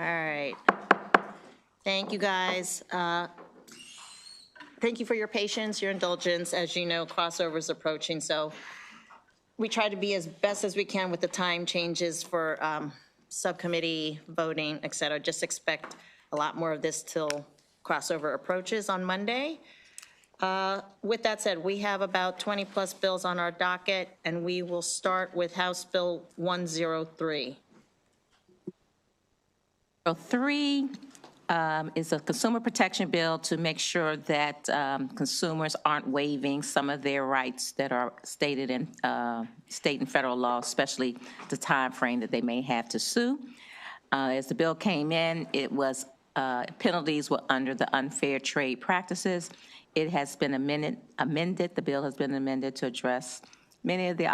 right. Thank you, guys. Thank you for your patience, your indulgence. As you know, crossover is approaching, so we try to be as best as we can with the time changes for subcommittee voting, et cetera. Just expect a lot more of this till crossover approaches on Monday. With that said, we have about 20 plus bills on our docket, and we will start with House Bill 103. Bill 3 is a consumer protection bill to make sure that consumers aren't waiving some of their rights that are stated in state and federal law, especially the time frame that they may have to sue. As the bill came in, it was penalties were under the unfair trade practices. It has been amended. The bill has been amended to address many of the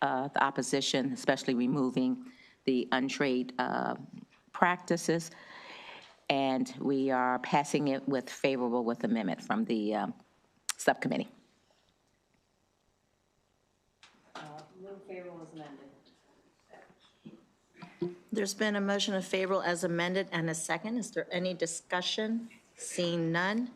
opposition, especially removing the untrade practices, and we are passing it with favorable with amendment from the subcommittee. Move favorable as amended. There's been a motion of favorable as amended and a second. Is there any discussion? Seeing none.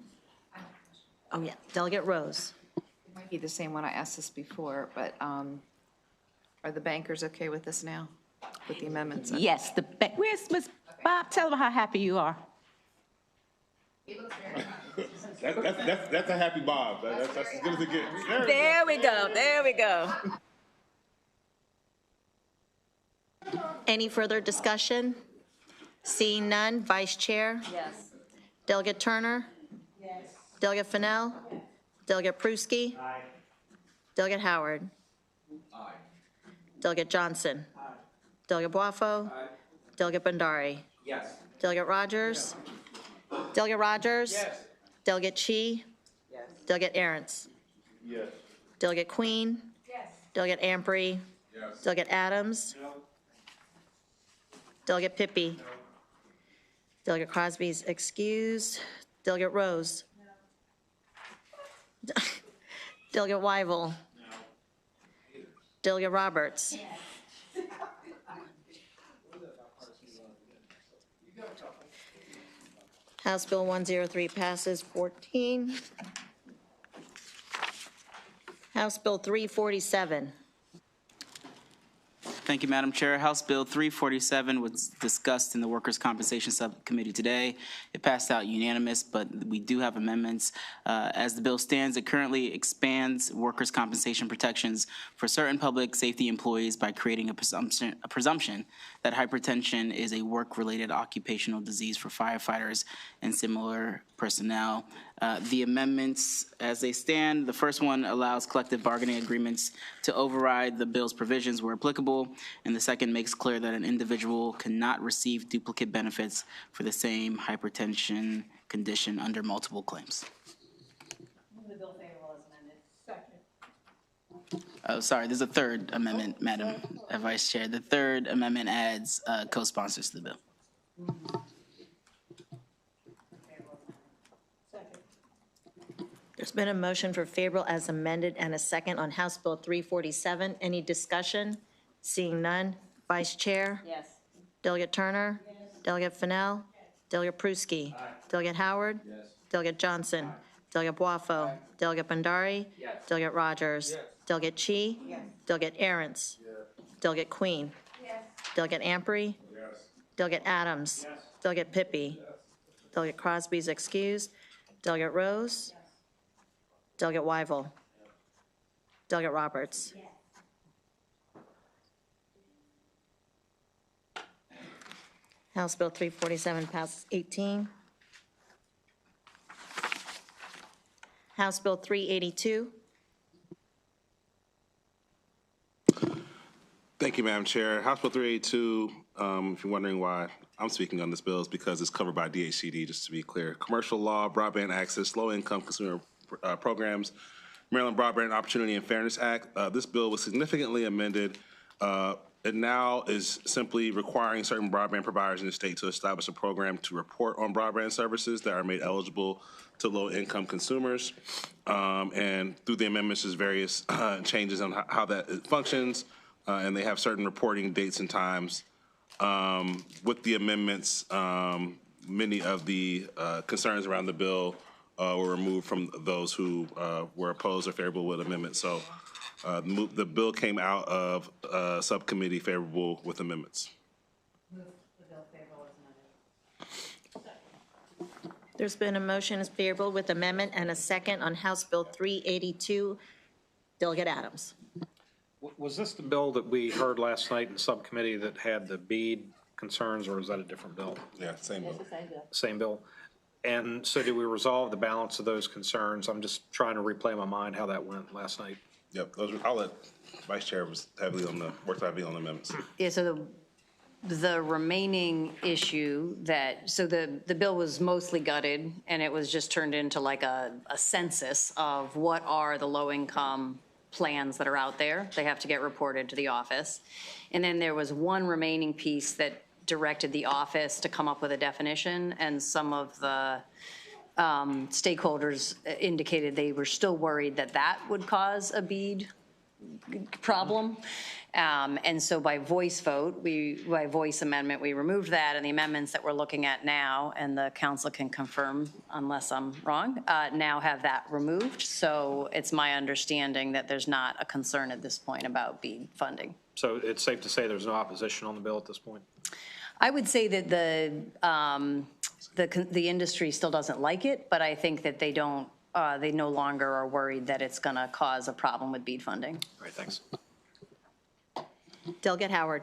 Oh yeah, Delegate Rose. It might be the same one I asked this before, but are the bankers okay with this now, with the amendments? Yes, where's Ms. Bob? Tell them how happy you are. That's a happy Bob. That's as good as it gets. There we go. There we go. Any further discussion? Seeing none. Vice Chair? Yes. Delegate Turner? Yes. Delegate Fennell? Yes. Delegate Pruski? Aye. Delegate Howard? Aye. Delegate Johnson? Aye. Delegate Boafo? Aye. Delegate Bhandari? Yes. Delegate Rogers? Delegate Rogers? Yes. Delegate Chi? Yes. Delegate Arentz? Yes. Delegate Queen? Yes. Delegate Ampry? Yes. Delegate Adams? No. Delegate Pippy? No. Delegate Crosby's excused. Delegate Rose? No. Delegate Wyville? No. Delegate Roberts? House Bill 103 passes 14. House Bill 347. Thank you, Madam Chair. House Bill 347 was discussed in the Workers' Compensation Subcommittee today. It passed out unanimous, but we do have amendments. As the bill stands, it currently expands workers' compensation protections for certain public safety employees by creating a presumption that hypertension is a work-related occupational disease for firefighters and similar personnel. The amendments, as they stand, the first one allows collective bargaining agreements to override the bill's provisions where applicable, and the second makes clear that an individual cannot receive duplicate benefits for the same hypertension condition under multiple claims. Move the bill favorable as amended. Second. Oh, sorry, there's a third amendment, Madam Vice Chair. The third amendment adds co-sponsors to the bill. There's been a motion for favorable as amended and a second on House Bill 347. Any discussion? Seeing none. Vice Chair? Yes. Delegate Turner? Yes. Delegate Fennell? Yes. Delegate Pruski? Aye. Delegate Howard? Yes. Delegate Johnson? Aye. Delegate Boafo? Aye. Delegate Bhandari? Yes. Delegate Rogers? Yes. Delegate Chi? Yes. Delegate Arentz? Yes. Delegate Queen? Yes. Delegate Ampry? Yes. Delegate Adams? Yes. Delegate Pippy? Yes. Delegate Crosby's excused. Delegate Rose? Yes. Delegate Wyville? Delegate Roberts? Yes. House Bill 347 passes 18. House Bill 382. Thank you, Madam Chair. House Bill 382, if you're wondering why I'm speaking on this bill, is because it's covered by DHCD, just to be clear. Commercial law, broadband access, low-income consumer programs, Maryland Broadband Opportunity and Fairness Act. This bill was significantly amended. It now is simply requiring certain broadband providers in the state to establish a program to report on broadband services that are made eligible to low-income consumers. And through the amendments, there's various changes on how that functions, and they have certain reporting dates and times With the amendments, many of the concerns around the bill were removed from those who were opposed or favorable with amendments. So the bill came out of subcommittee favorable with amendments. There's been a motion is favorable with amendment and a second on House Bill 382. Delegate Adams. Was this the bill that we heard last night in subcommittee that had the bead concerns, or is that a different bill? Yeah, same bill. Same bill? And so did we resolve the balance of those concerns? I'm just trying to replay in my mind how that went last night. Yep, I'll let Vice Chair was worked heavily on the amendments. Yeah, so the remaining issue so the bill was mostly gutted, and it was just turned into like a census of what are the low-income plans that are out there. They have to get reported to the office. And then there was one remaining piece that directed the office to come up with a definition, and some of the stakeholders indicated they were still worried that that would cause a bead problem. And so by voice vote, by voice amendment, we removed that, and the amendments that we're looking at now, and the council can confirm unless I'm wrong, now have that removed. So it's my understanding that there's not a concern at this point about BEAD funding. So it's safe to say there's no opposition on the bill at this point? I would say that the industry still doesn't like it, but I think that they no longer are worried that it's going to cause a problem with BEAD funding. All right, thanks. Delegate Howard.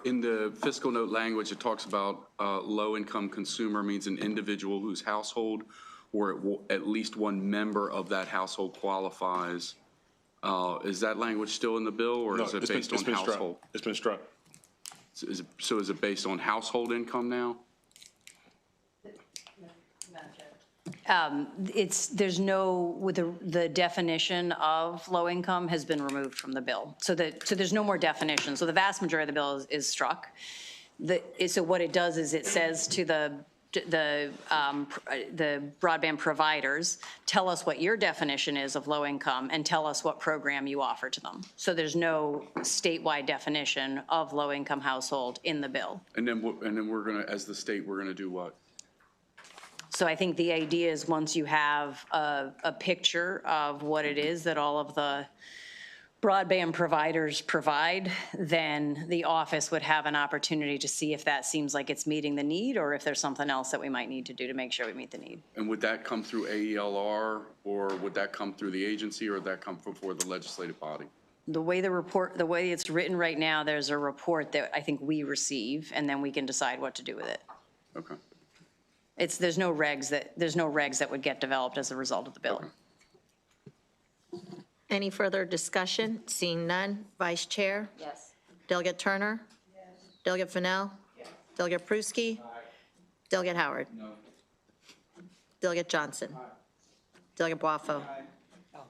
In the fiscal note language, it talks about low-income consumer means an individual whose household or at least one member of that household qualifies. Is that language still in the bill, or is it based on household? It's been struck. So is it based on household income now? There's no, with the definition of low income has been removed from the bill. So there's no more definition. So the vast majority of the bill is struck. So what it does is it says to the broadband providers, tell us what your definition is of low income and tell us what program you offer to them. So there's no statewide definition of low income household in the bill. And then we're gonna, as the state, we're gonna do what? So I think the idea is once you have a picture of what it is that all of the broadband providers provide, then the office would have an opportunity to see if that seems like it's meeting the need or if there's something else that we might need to do to make sure we meet the need. And would that come through AELR, or would that come through the agency, or would that come before the legislative body? The way it's written right now, there's a report that I think we receive, and then we can decide what to do with it. Okay. There's no regs that would get developed as a result of the bill. Okay. Any further discussion? Seeing none. Vice Chair? Yes. Delegate Turner? Yes. Delegate Fennell? Yes. Delegate Pruski? Aye. Delegate Howard? No. Delegate Johnson? Aye. Delegate Boifo? Aye.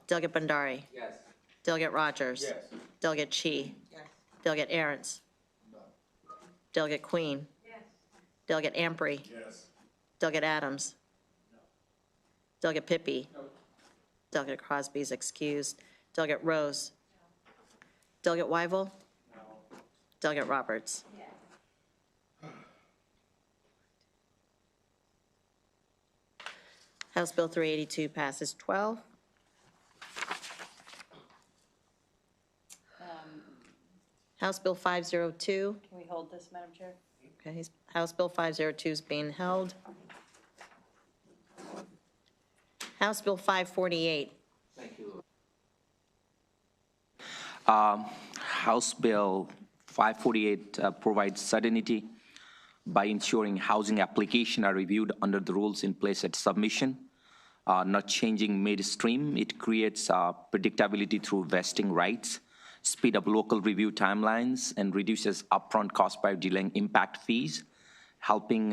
Delegate Bandari? Yes. Delegate Rogers? Yes. Delegate Chi? Yes. Delegate Aaron's? No. Delegate Queen? Yes. Delegate Ampry? Yes. Delegate Adams? No. Delegate Pippy? No. Delegate Crosby is excused. Delegate Rose? No. Delegate Weigel? No. Delegate Roberts? Yes. House Bill 382 passes 12. House Bill 502. Can we hold this, Madam Chair? Okay, House Bill 502 is being held. House Bill 548. Thank you. House Bill 548 provides certainty by ensuring housing applications are reviewed under the rules in place at submission, not changing midstream. It creates predictability through vesting rights, speed up local review timelines, and reduces upfront cost by delaying impact fees, helping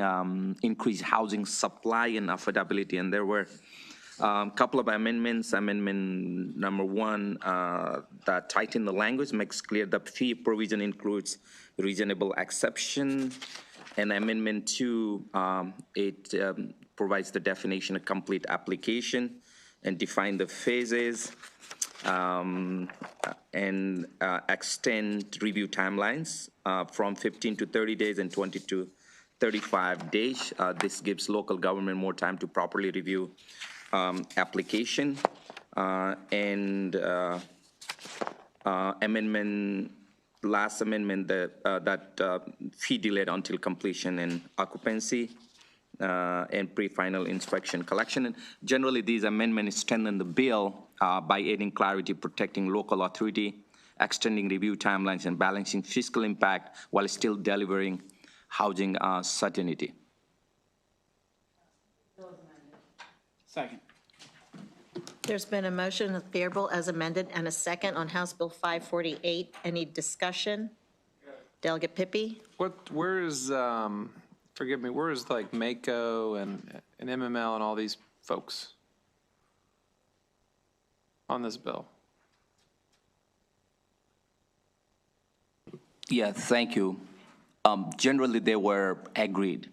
increase housing supply and affordability. And there were a couple of amendments. Amendment number 1 that tighten the language, makes clear the fee provision includes reasonable exception. And Amendment 2, it provides the definition of complete application and define the phases. and extend review timelines from 15 to 30 days and 20 to 35 days. This gives local government more time to properly review application. Last amendment that fee delayed until completion and occupancy and pre-final inspection collection. And generally, these amendments strengthen the bill by adding clarity, protecting local authority, extending review timelines, and balancing fiscal impact while still delivering housing certainty. Second. There's been a motion favorable as amended and a second on House Bill 548. Any discussion? Delegate Pippy? Where is, forgive me, where is like Mako and MML and all these folks on this bill? Yeah, thank you. Generally, they were agreed.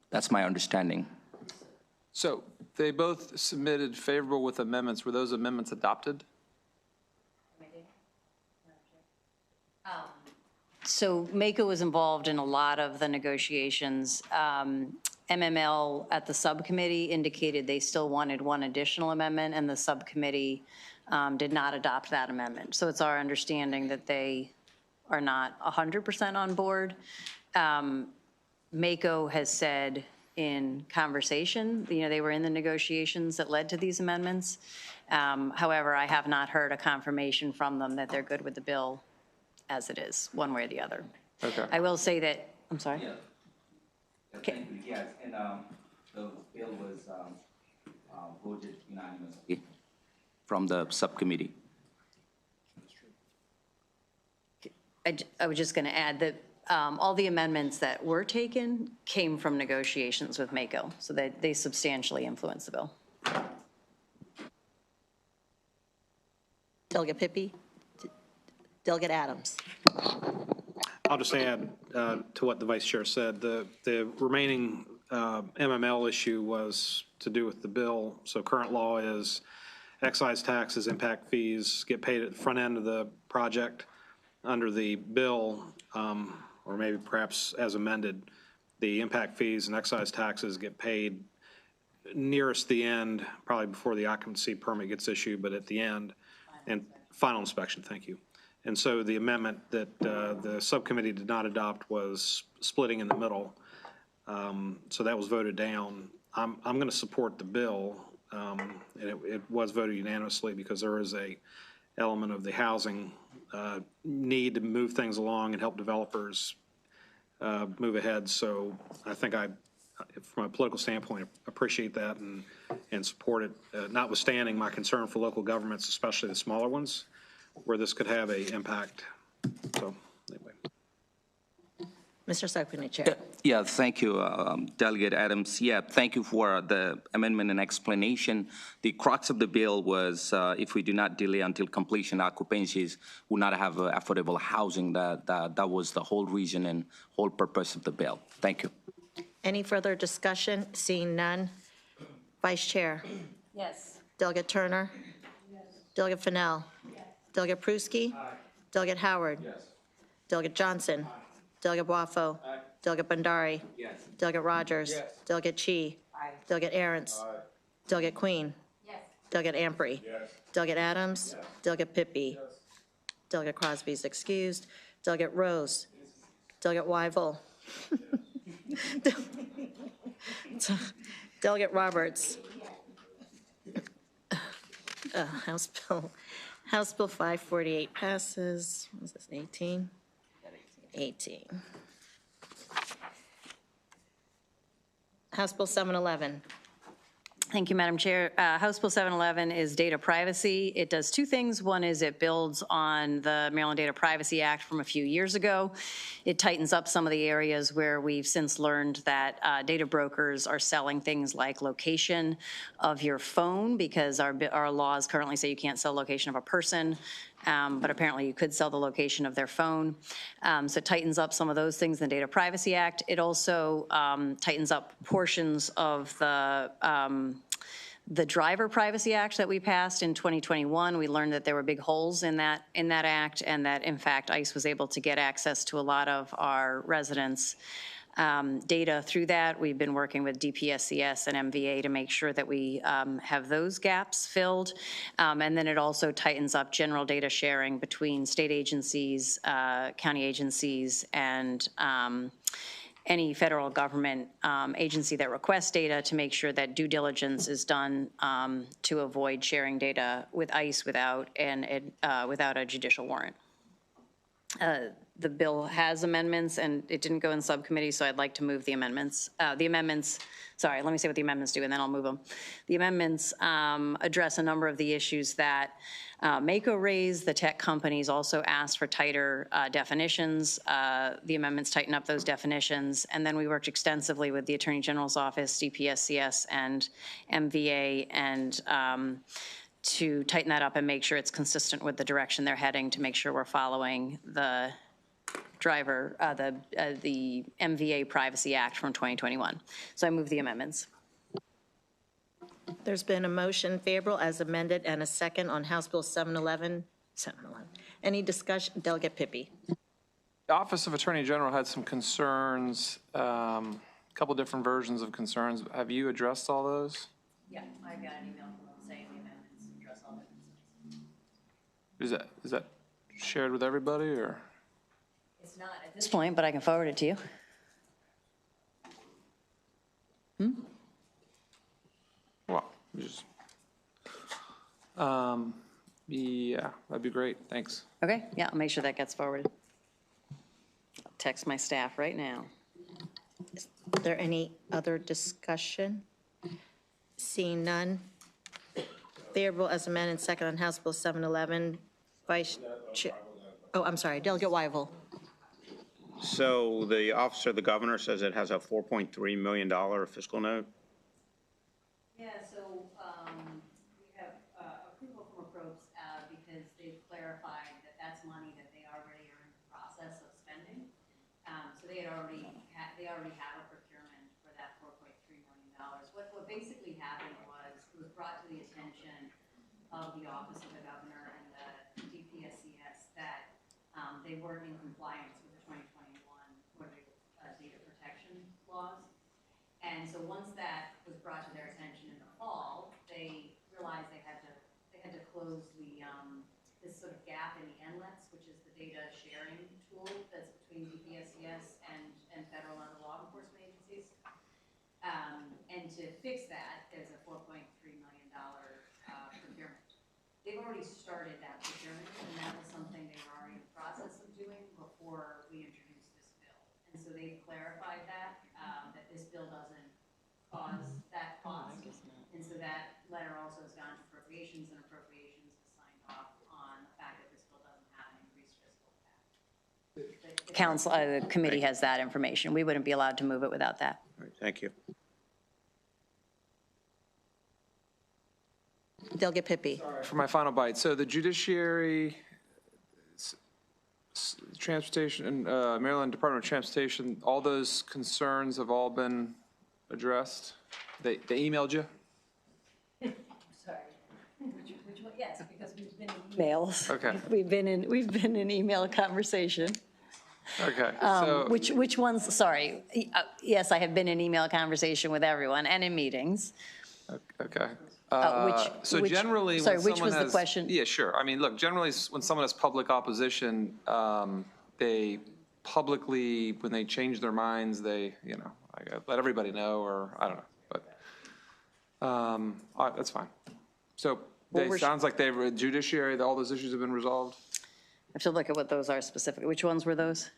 That's my understanding. So they both submitted favorable with amendments. Were those amendments adopted? So Mako was involved in a lot of the negotiations. MML at the subcommittee indicated they still wanted one additional amendment, and the subcommittee did not adopt that amendment. So it's our understanding that they are not 100% on board. Mako has said in conversation, they were in the negotiations that led to these amendments. However, I have not heard a confirmation from them that they're good with the bill as it is, one way or the other. Okay. I will say that, I'm sorry? Thank you. Yes, and the bill was voted unanimously from the subcommittee. I was just going to add that all the amendments that were taken came from negotiations with Mako, so that they substantially influenced the bill. Delegate Pippy? Delegate Adams? I'll just add to what the vice chair said. The remaining MML issue was to do with the bill. So current law is excise taxes, impact fees get paid at the front end of the project. Under the bill, or maybe perhaps as amended, the impact fees and excise taxes get paid nearest the end, probably before the occupancy permit gets issued, but at the end, and final inspection, thank you. And so the amendment that the subcommittee did not adopt was splitting in the middle. So that was voted down. I'm going to support the bill, and it was voted unanimously because there is a element of the housing need to move things along and help developers move ahead. So I think from a political standpoint, appreciate that and support it, notwithstanding my concern for local governments, especially the smaller ones, where this could have an impact. So anyway. Mr. Subcommittee Chair. Yeah, thank you, Delegate Adams. Yeah, thank you for the amendment and explanation. The crux of the bill was if we do not delay until completion occupancies, we not have affordable housing. That was the whole reason and whole purpose of the bill. Thank you. Any further discussion? Seeing none. Vice Chair? Yes. Delegate Turner? Yes. Delegate Fennell? Yes. Delegate Pruski? Aye. Delegate Howard? Yes. Delegate Johnson? Aye. Delegate Wafo? Aye. Delegate Bandari? Yes. Delegate Rogers? Yes. Delegate Chi? Aye. Delegate Arentz? Aye. Delegate Queen? Yes. Delegate Ampry? Yes. Delegate Adams? Yes. Delegate Pippy? Yes. Delegate Crosby is excused. Delegate Rose? Yes. Delegate Weigel? Yes. Delegate Roberts? Yes. House Bill 548 passes. What is this, 18? 18. House Bill 711. Thank you, Madam Chair. House Bill 711 is data privacy. It does two things. One is it builds on the Maryland Data Privacy Act from a few years ago. It tightens up some of the areas where we've since learned that data brokers are selling things like location of your phone, because our laws currently say you can't sell location of a person. But apparently you could sell the location of their phone. So it tightens up some of those things in the Data Privacy Act. It also tightens up portions of The Driver Privacy Act that we passed in 2021, we learned that there were big holes in that act, and that, in fact, ICE was able to get access to a lot of our residents' data through that. We've been working with DPSCS and MVA to make sure that we have those gaps filled. And then it also tightens up general data sharing between state agencies, county agencies, and any federal government agency that requests data, to make sure that due diligence is done to avoid sharing data with ICE without a judicial warrant. The bill has amendments, and it didn't go in subcommittee, so I'd like to move the amendments. Sorry, let me say what the amendments do, and then I'll move them. The amendments address a number of the issues that Mako raised. The tech companies also asked for tighter definitions. The amendments tighten up those definitions. And then we worked extensively with the Attorney General's Office, DPSCS, and MVA, and to tighten that up and make sure it's consistent with the direction they're heading, to make sure we're following the the MVA Privacy Act from 2021. So I move the amendments. There's been a motion favorable as amended and a second on House Bill 711. Any discussion? Delegate Pippy. The Office of Attorney General had some concerns, a couple different versions of concerns. Have you addressed all those? Yeah, I got an email from them saying the amendments address all the concerns. Is that shared with everybody, or? It's not at this point, but I can forward it to you. Well, just, yeah, that'd be great. Thanks. Okay, yeah, I'll make sure that gets forwarded. I'll text my staff right now. Is there any other discussion? Seeing none. Favorable as amended, second on House Bill 711. Vice Chair, oh, I'm sorry, Delegate Wyville. So the Office of the Governor says it has a $4.3 million fiscal note. Yeah, so we have approval from approps because they've clarified that that's money that they already are in the process of spending. So they already have a procurement for that $4.3 million. What basically happened was, it was brought to the attention of the Office of the Governor and the DPSCS that they weren't in compliance with the 2021 data protection laws. And so once that was brought to their attention in the fall, they realized they had to close the this sort of gap in the inlets, which is the data sharing tool that's between DPSCS and federal and other law enforcement agencies. And to fix that, there's a $4.3 million procurement. They've already started that procurement, and that was something they were already in the process of doing before we introduced this bill. And so they've clarified that this bill doesn't cause that cost. And so that letter also has gone to appropriations, and appropriations has signed off on the fact that this bill doesn't have an increased fiscal impact. The committee has that information. We wouldn't be allowed to move it without that. All right, thank you. Delegate Pippy. For my final bite, so the judiciary, transportation, and Maryland Department of Transportation, all those concerns have all been addressed? They emailed you? Sorry. Which one? Yes, because we've been in emails. Okay. We've been in email conversation. Okay, so. Which ones, sorry. Yes, I have been in email conversation with everyone and in meetings. Okay. Which generally, sorry, when which someone was the has- question? Yeah, sure. I mean, look, generally, when someone has public opposition, they publicly, when they change their minds, they, let everybody know, or I don't know, but that's fine. So it sounds like they've, judiciary, all those issues have been resolved? I have to look at what those are specifically. Which ones were those?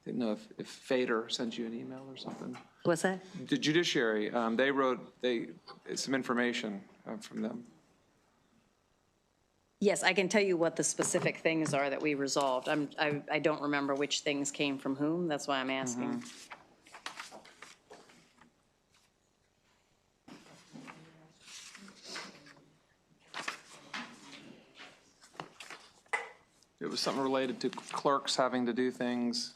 Didn't know if Fader sent you an email or something. What's that? The judiciary, they wrote some information from them. Yes, I can tell you what the specific things are that we resolved. I don't remember which things came from whom. That's why I'm asking. It was something related to clerks having to do things.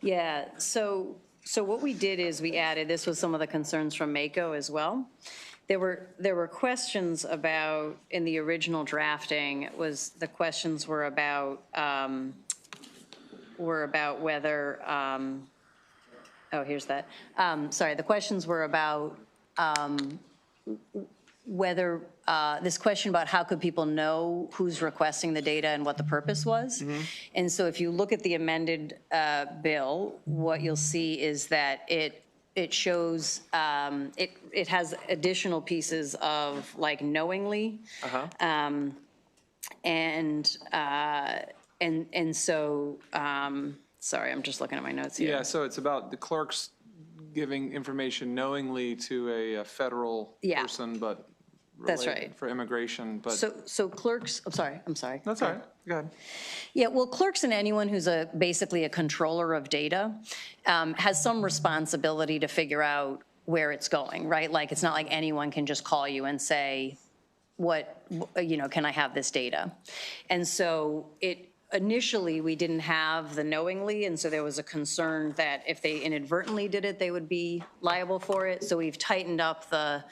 Yeah, so what we did is we added, this was some of the concerns from Mako as well. There were questions about, in the original drafting, the questions were about whether, here's that. Sorry, the questions were about whether, this question about how could people know who's requesting the data and what the purpose was. And so if you look at the amended bill, what you'll see is that it shows, it has additional pieces of like knowingly. And so, sorry, I'm just looking at my notes here. Yeah, so it's about the clerks giving information knowingly to a federal Yeah. person, but That's related right. for immigration, but. So clerks, I'm sorry. That's all right, go ahead. Yeah, well, clerks and anyone who's basically a controller of data has some responsibility to figure out where it's going, right? Like, it's not like anyone can just call you and say, can I have this data? And so initially, we didn't have the knowingly, and so there was a concern that if they inadvertently did it, they would be liable for it. So we've tightened up the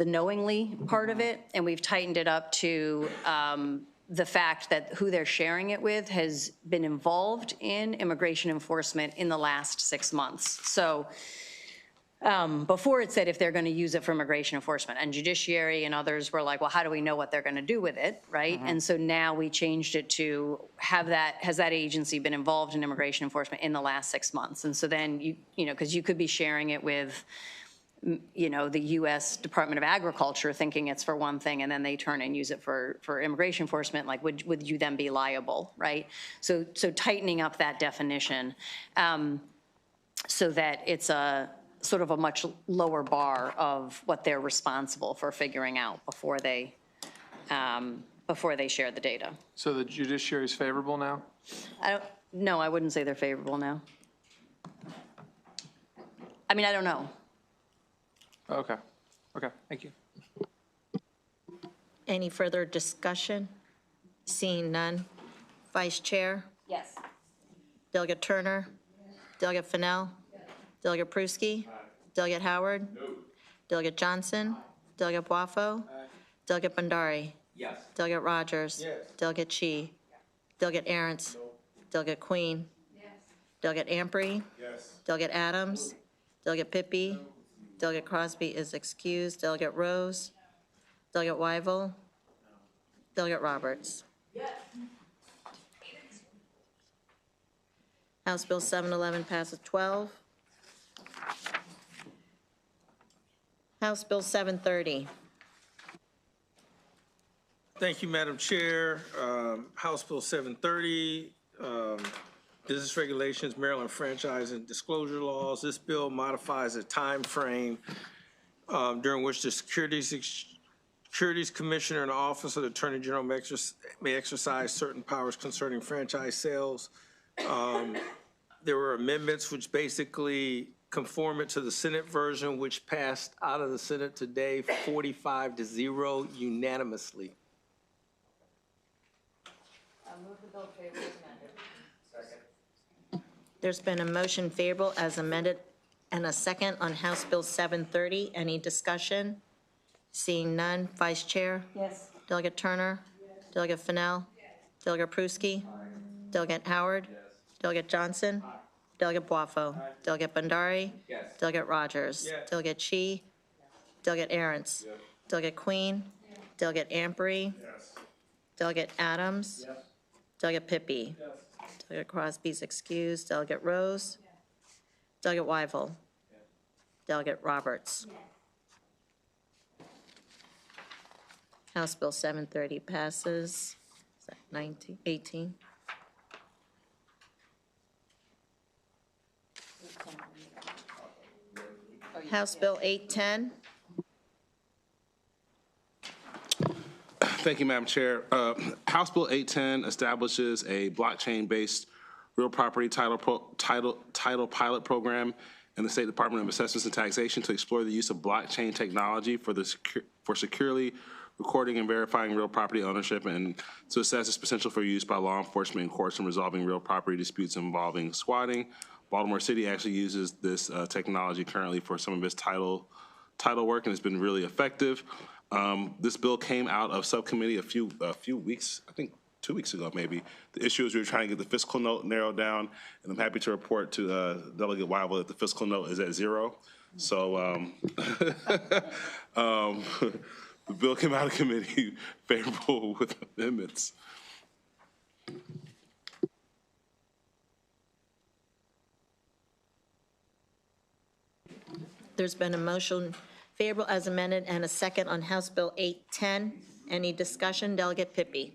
knowingly part of it, and we've tightened it up to the fact that who they're sharing it with has been involved in immigration enforcement in the last 6 months. So before it said if they're going to use it for immigration enforcement, and judiciary and others were like, well, how do we know what they're going to do with it, right? And so now we changed it to has that agency been involved in immigration enforcement in the last 6 months? And so then because you could be sharing it with the U.S. Department of Agriculture thinking it's for one thing, and then they turn and use it for immigration enforcement, like would you then be liable, right? So tightening up that definition so that it's a sort of a much lower bar of what they're responsible for figuring out before they share the data. So the judiciary is favorable now? No, I wouldn't say they're favorable now. I mean, I don't know. Okay, thank you. Any further discussion? Seeing none. Vice Chair? Yes. Delegate Turner? Delegate Fennell? Delegate Pruski? Delegate Howard? Delegate Johnson? Delegate Boifo? Delegate Bandari? Yes. Delegate Rogers? Delegate Chi? Delegate Aaron's? Delegate Queen? Delegate Amprey? Delegate Adams? Delegate Pippy? Delegate Crosby is excused. Delegate Rose? Delegate Wyville? Delegate Roberts? House Bill 711 passes 12. House Bill 730. Thank you, Madam Chair. House Bill 730, Business Regulations, Maryland Franchise and Disclosure Laws. This bill modifies a time frame during which the Securities Commissioner and the Office of the Attorney General may exercise certain powers concerning franchise sales. There were amendments which basically conform it to the Senate version, which passed out of the Senate today 45-0 unanimously. Move the bill favorable as amended. There's been a motion favorable as amended and a second on House Bill 730. Any discussion? Seeing none. Vice Chair? Yes. Delegate Turner? Delegate Fennell? Delegate Pruski? Delegate Howard? Delegate Johnson? Delegate Boifo? Delegate Bandari? Delegate Rogers? Delegate Chi? Delegate Aaron's? Delegate Queen? Delegate Amprey? Delegate Adams? Delegate Pippy? Delegate Crosby's excused. Delegate Rose? Delegate Wyville? Delegate Roberts? House Bill 730 passes. Is that 18? House Bill 810. Thank you, Madam Chair. House Bill 810 establishes a blockchain-based real property title pilot program in the State Department of Assessments and Taxation to explore the use of blockchain technology for securely recording and verifying real property ownership, and to assess its potential for use by law enforcement and courts in resolving real property disputes involving squatting. Baltimore City actually uses this technology currently for some of its title title work, and it's been really effective. This bill came out of subcommittee a few weeks, I think 2 weeks ago maybe. The issue is we were trying to get the fiscal note narrowed down, and I'm happy to report to Delegate Weibel that the fiscal note is at 0. So the bill came out of committee favorable with amendments. There's been a motion favorable as amended and a second on House Bill 810. Any discussion? Delegate Pippy.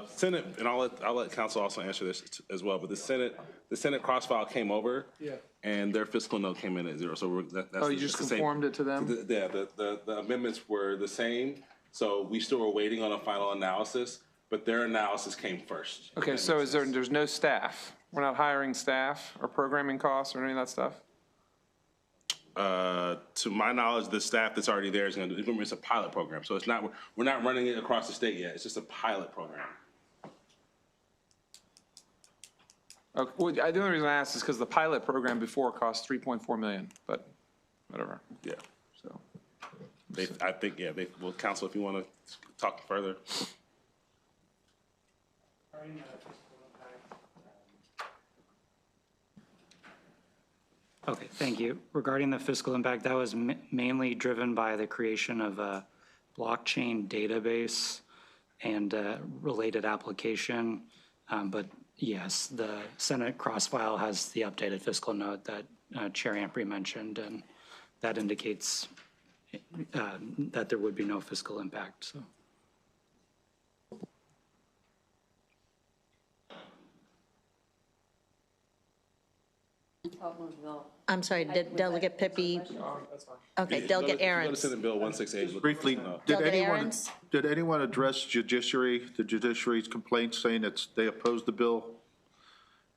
Senate, and I'll let council also answer this as well, but the Senate cross-file came over. Yeah. And their fiscal note came in at 0, so that's. Oh, you just conformed it to them? Yeah, the amendments were the same, so we still were waiting on a final analysis, but their analysis came first. Okay, so there's no staff? We're not hiring staff or programming costs or any of that stuff? To my knowledge, the staff that's already there is going to do, it's a pilot program, so we're not running it across the state yet, it's just a pilot program. Okay, well, the only reason I asked is because the pilot program before cost $3.4 million, but whatever. Yeah. So. I think, yeah, well, council, if you want to talk further. Okay, thank you. Regarding the fiscal impact, that was mainly driven by the creation of a blockchain database and related application. But yes, the Senate cross-file has the updated fiscal note that Chair Ampry mentioned, and that indicates that there would be no fiscal impact, so. I'm sorry, did Delegate Pippy? Okay, Delegate Go to Aaron's. Senate Bill 168. Briefly, Delegate Aaron's? did anyone address the judiciary's complaint saying that they opposed the bill?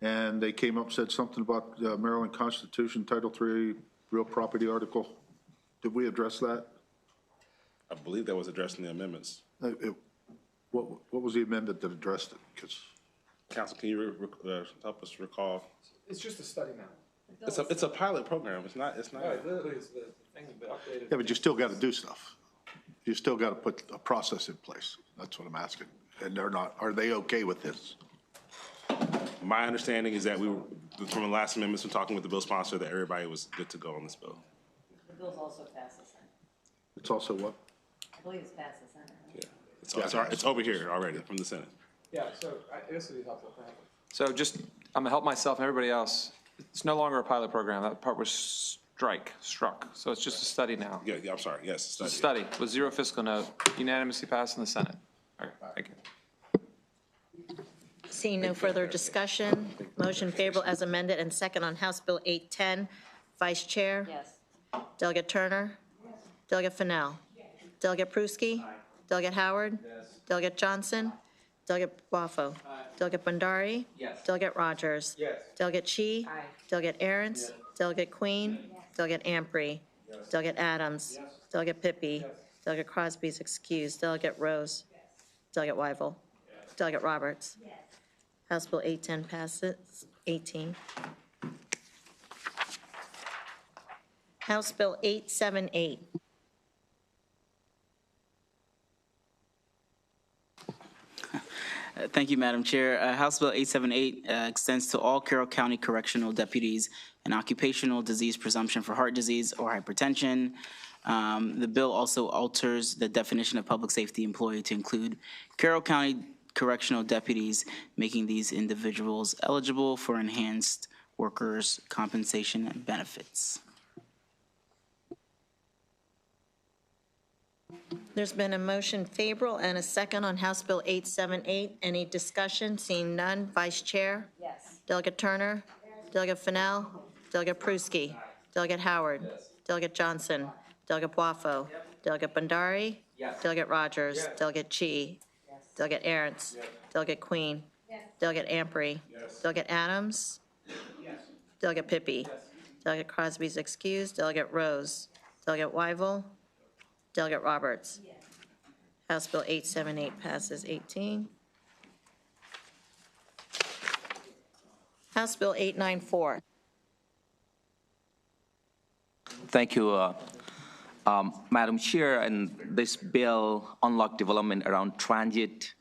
And they came up and said something about the Maryland Constitution, Title III, real property article. Did we address that? I believe that was addressed in the amendments. What was the amendment that addressed it? 'Cause Council, can you help us recall? It's just a study now. It's a pilot program. It's not. Literally, it's the thing that updated. yeah, but you still got to do stuff. You still got to put a process in place. That's what I'm asking. And they're not, are they okay with this? My understanding is that from the last amendments, from talking with the bill sponsor, that everybody was good to go on this bill. The bill's also passed the Senate. It's also what? I believe it's passed the Senate. Yeah. It's over here already from the Senate. Yeah, so this would be helpful. So just, I'm gonna help myself and everybody else. It's no longer a pilot program. That part was struck. So it's just a study now. Yeah, I'm sorry. Yes, study. Study with 0 fiscal note, unanimously passed in the Senate. Okay, thank you. Seeing no further discussion, motion favorable as amended and second on House Bill 810. Vice Chair? Yes. Delegate Turner? Delegate Fennell? Delegate Pruski? Delegate Howard? Delegate Johnson? Delegate Boffo? Delegate Bhandari? Yes. Delegate Rogers? Delegate Chi? Delegate Aaron's? Delegate Queen? Delegate Ampry? Delegate Adams? Delegate Pippy? Delegate Crosby's excused. Delegate Rose? Delegate Weibel? Delegate Roberts? House Bill 810 passes. 18. House Bill 878. Thank you, Madam Chair. House Bill 878 extends to all Carroll County correctional deputies an occupational disease presumption for heart disease or hypertension. The bill also alters the definition of public safety employee to include Carroll County correctional deputies, making these individuals eligible for enhanced workers' compensation and benefits. There's been a motion favorable and a second on House Bill 878. Any discussion? Seeing none. Vice Chair? Yes. Delegate Turner? Delegate Fennell? Delegate Pruski? Delegate Howard? Delegate Johnson? Delegate Boffo? Delegate Bhandari? Delegate Rogers? Delegate Chi? Delegate Aaron's? Delegate Queen? Delegate Ampry? Delegate Adams? Delegate Pippy? Delegate Crosby's excused. Delegate Rose? Delegate Weibel? Delegate Roberts? House Bill 878 passes. 18. House Bill 894. Thank you, Madam Chair. And this bill unlock development around transit.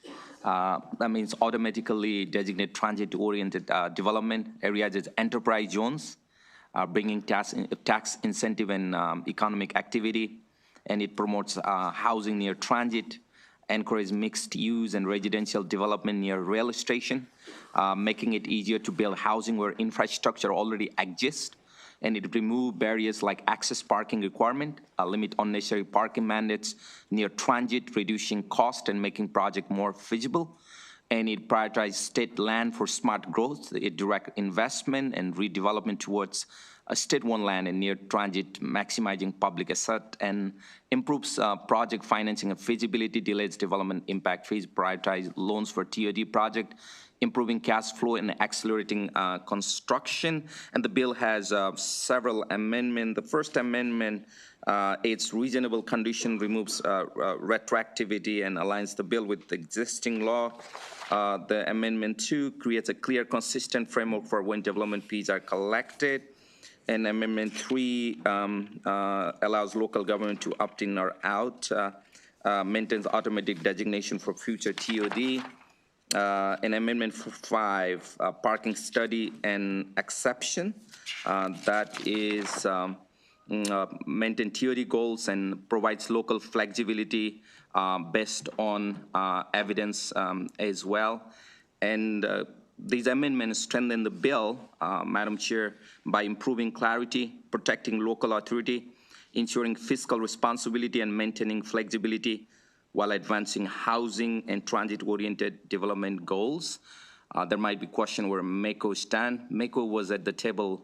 That means automatically designate transit-oriented development areas as enterprise zones, bringing tax incentive and economic activity. And it promotes housing near transit, encourage mixed use and residential development near rail station, making it easier to build housing where infrastructure already exists. And it remove barriers like access parking requirement, limit unnecessary parking mandates near transit, reducing cost and making project more feasible. And it prioritizes state land for smart growth. It direct investment and redevelopment towards state-owned land and near transit, maximizing public asset, and improves project financing and feasibility, delays development impact fees, prioritize loans for TOD project, improving cash flow and accelerating construction. And the bill has several amendments. The first amendment, its reasonable condition removes retroactivity and aligns the bill with the existing law. The Amendment 2 creates a clear, consistent framework for when development fees are collected. And Amendment 3 allows local government to opt in or out, maintains automatic designation for future TOD. And Amendment 5, parking study and exception, that is maintain TOD goals and provides local flexibility based on evidence as well. And these amendments strengthen the bill, Madam Chair, by improving clarity, protecting local authority, ensuring fiscal responsibility, and maintaining flexibility while advancing housing and transit-oriented development goals. There might be question where MACO stand. MACO was at the table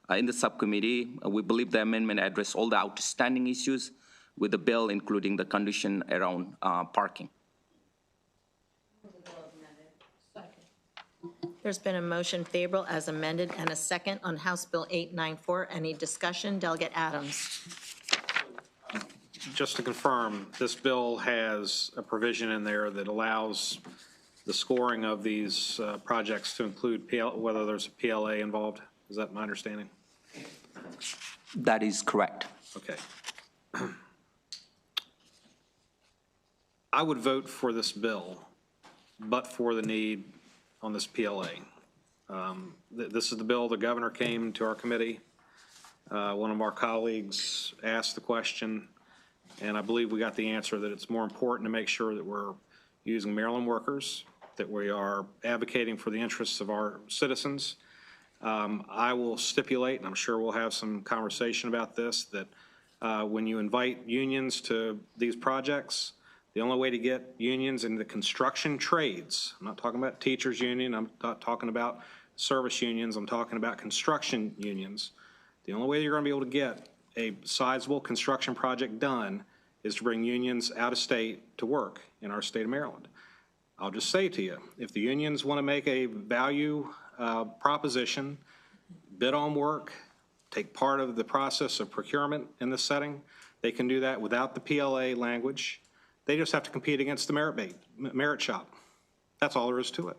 in the subcommittee. We believe the amendment addressed all the outstanding issues with the bill, including the condition around parking. There's been a motion favorable as amended and a second on House Bill 894. Any discussion? Delegate Adams. Just to confirm, this bill has a provision in there that allows the scoring of these projects to include whether there's a PLA involved. Is that my understanding? That is correct. Okay. I would vote for this bill, but for the need on this PLA. This is the bill the governor came to our committee. One of our colleagues asked the question, and I believe we got the answer that it's more important to make sure that we're using Maryland workers, that we are advocating for the interests of our citizens. I will stipulate, and I'm sure we'll have some conversation about this, that when you invite unions to these projects, the only way to get unions in the construction trades, I'm not talking about teachers union, I'm not talking about service unions, I'm talking about construction unions. The only way you're going to be able to get a sizable construction project done is to bring unions out of state to work in our state of Maryland. I'll just say to you, if the unions want to make a value proposition, bid on work, take part of the process of procurement in this setting, they can do that without the PLA language. They just have to compete against the merit shop. That's all there is to it.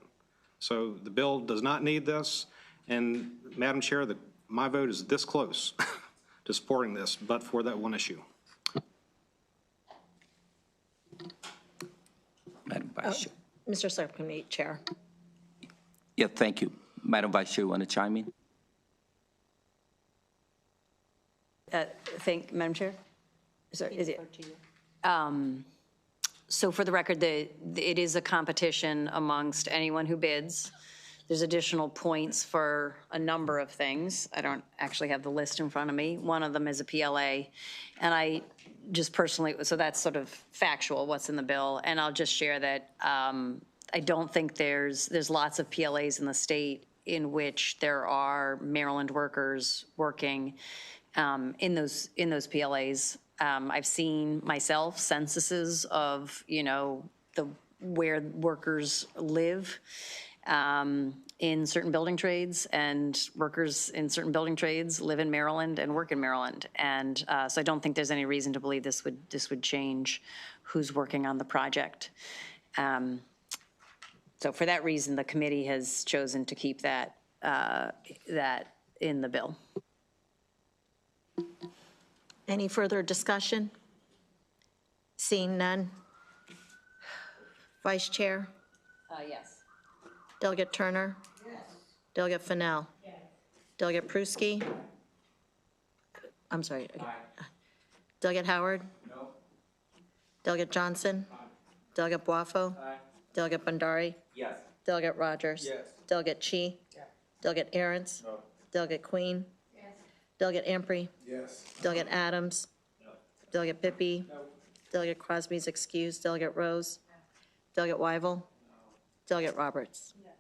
So the bill does not need this. And Madam Chair, my vote is this close to supporting this, but for that one issue. Madam Vice Chair. Mr. Subcommittee Chair. Yeah, thank you. Madam Vice Chair, you want to chime in? Madam Chair? Sorry, is it? So for the record, it is a competition amongst anyone who bids. There's additional points for a number of things. I don't actually have the list in front of me. One of them is a PLA. And I just personally, so that's sort of factual, what's in the bill. And I'll just share that I don't think there's lots of PLAs in the state in which there are Maryland workers working in those PLAs. I've seen myself censuses of, where workers live in certain building trades, and workers in certain building trades live in Maryland and work in Maryland. And so I don't think there's any reason to believe this would change who's working on the project. So for that reason, the committee has chosen to keep that that in the bill. Any further discussion? Seeing none. Vice Chair, Yes. Delegate Turner? Yes. Delegate Fennell? Yes. Delegate Pruski? I'm sorry. Delegate Howard? No. Delegate Johnson? Delegate Boifo? Delegate Bandari? Yes. Delegate Rogers? Yes. Delegate Chi? Delegate Aaron's? No. Delegate Queen? Yes. Delegate Amprey? Yes. Delegate Adams? No. Delegate Pippy? No. Delegate Crosby's excused. Delegate Rose? Delegate Weigel? No. Delegate Roberts? Yes.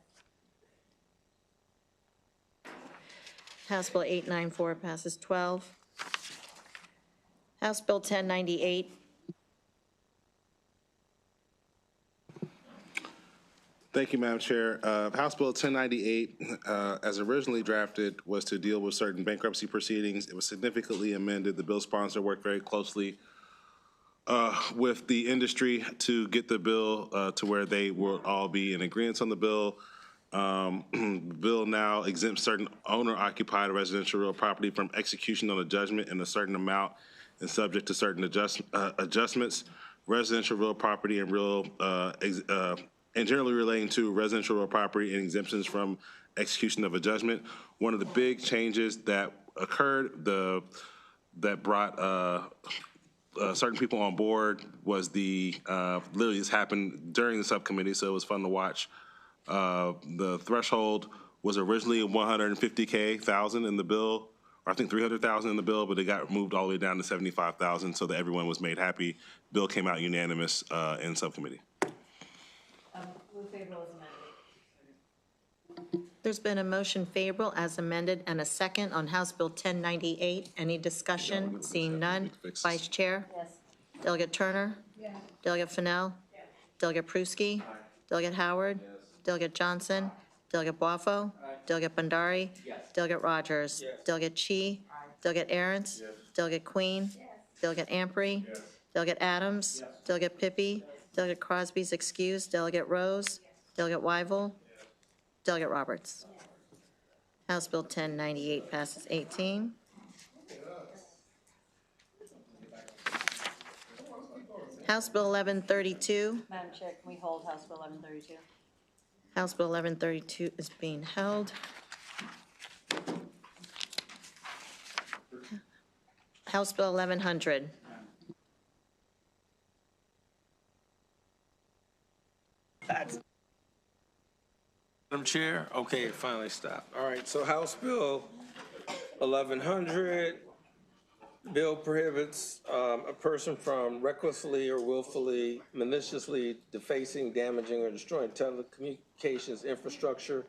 House Bill 894 passes 12. House Bill 1098. Thank you, Madam Chair. House Bill 1098, as originally drafted, was to deal with certain bankruptcy proceedings. It was significantly amended. The bill sponsor worked very closely with the industry to get the bill to where they will all be in agreement on the bill. The bill now exempts certain owner-occupied residential real property from execution on a judgment in a certain amount and subject to certain adjustments. Residential real property and and generally relating to residential real property and exemptions from execution of a judgment. One of the big changes that occurred that brought certain people on board was literally this happened during the subcommittee, so it was fun to watch. The threshold was originally $150,000 in the bill, or I think $300,000 in the bill, but it got moved all the way down to $75,000 so that everyone was made happy. Bill came out unanimous in subcommittee. There's been a motion favorable as amended and a second on House Bill 1098. Any discussion? Seeing none. Vice Chair? Yes. Delegate Turner? Yes. Delegate Fennell? Yes. Delegate Pruski? Aye. Delegate Howard? Yes. Delegate Johnson? Delegate Boifo? Aye. Delegate Bandari? Yes. Delegate Rogers? Yes. Delegate Chi? Aye. Delegate Aaron's? Yes. Delegate Queen? Yes. Delegate Amprey? Yes. Delegate Adams? Yes. Delegate Pippy? Yes. Delegate Crosby's excused. Delegate Rose? Yes. Delegate Weigel? Yes. Delegate Roberts? Yes. House Bill 1098 passes 18. House Bill 1132. Madam Chair, can we hold House Bill 1132? House Bill 1132 is being held. House Bill 1100. Madam Chair? Okay, it finally stopped. All right, so House Bill 1100, bill prohibits a person from recklessly or willfully, maliciously defacing, damaging, or destroying telecommunications infrastructure.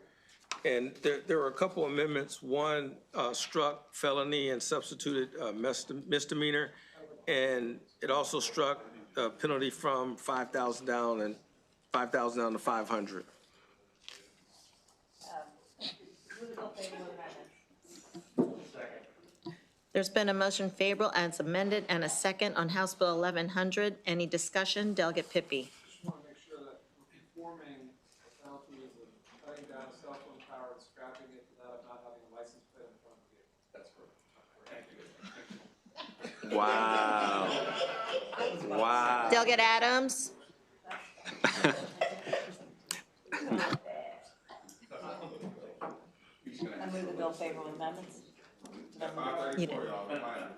And there were a couple amendments. One struck felony and substituted misdemeanor. And it also struck a penalty from $5,000 down and $5,000 down to $500. There's been a motion favorable as amended and a second on House Bill 1100. Any discussion? Delegate Pippy. Just want to make sure that we're conforming penalties of cutting down a cell phone tower and scrapping it to that of not having a license plate in front of the vehicle. That's correct. Wow. Wow. Delegate Adams. I move the bill favorable amendments. You did.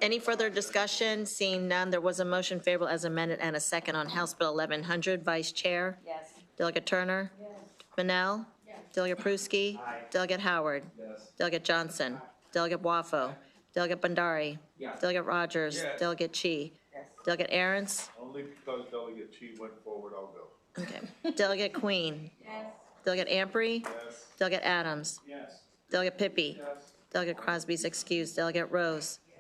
Any further discussion? Seeing none, there was a motion favorable as amended and a second on House Bill 1100. Vice Chair? Yes. Delegate Turner? Yes. Fennell? Yes. Delegate Pruski? Aye. Delegate Howard? Yes. Delegate Johnson? Delegate Boifo? Delegate Bandari? Yes. Delegate Rogers? Yes. Delegate Chi? Yes. Delegate Aaron's? Only because Delegate Chi went forward, I'll go. Okay. Delegate Queen? Yes. Delegate Amprey? Yes. Delegate Adams? Yes. Delegate Pippy? Yes. Delegate Crosby's excused. Delegate Rose? Yes.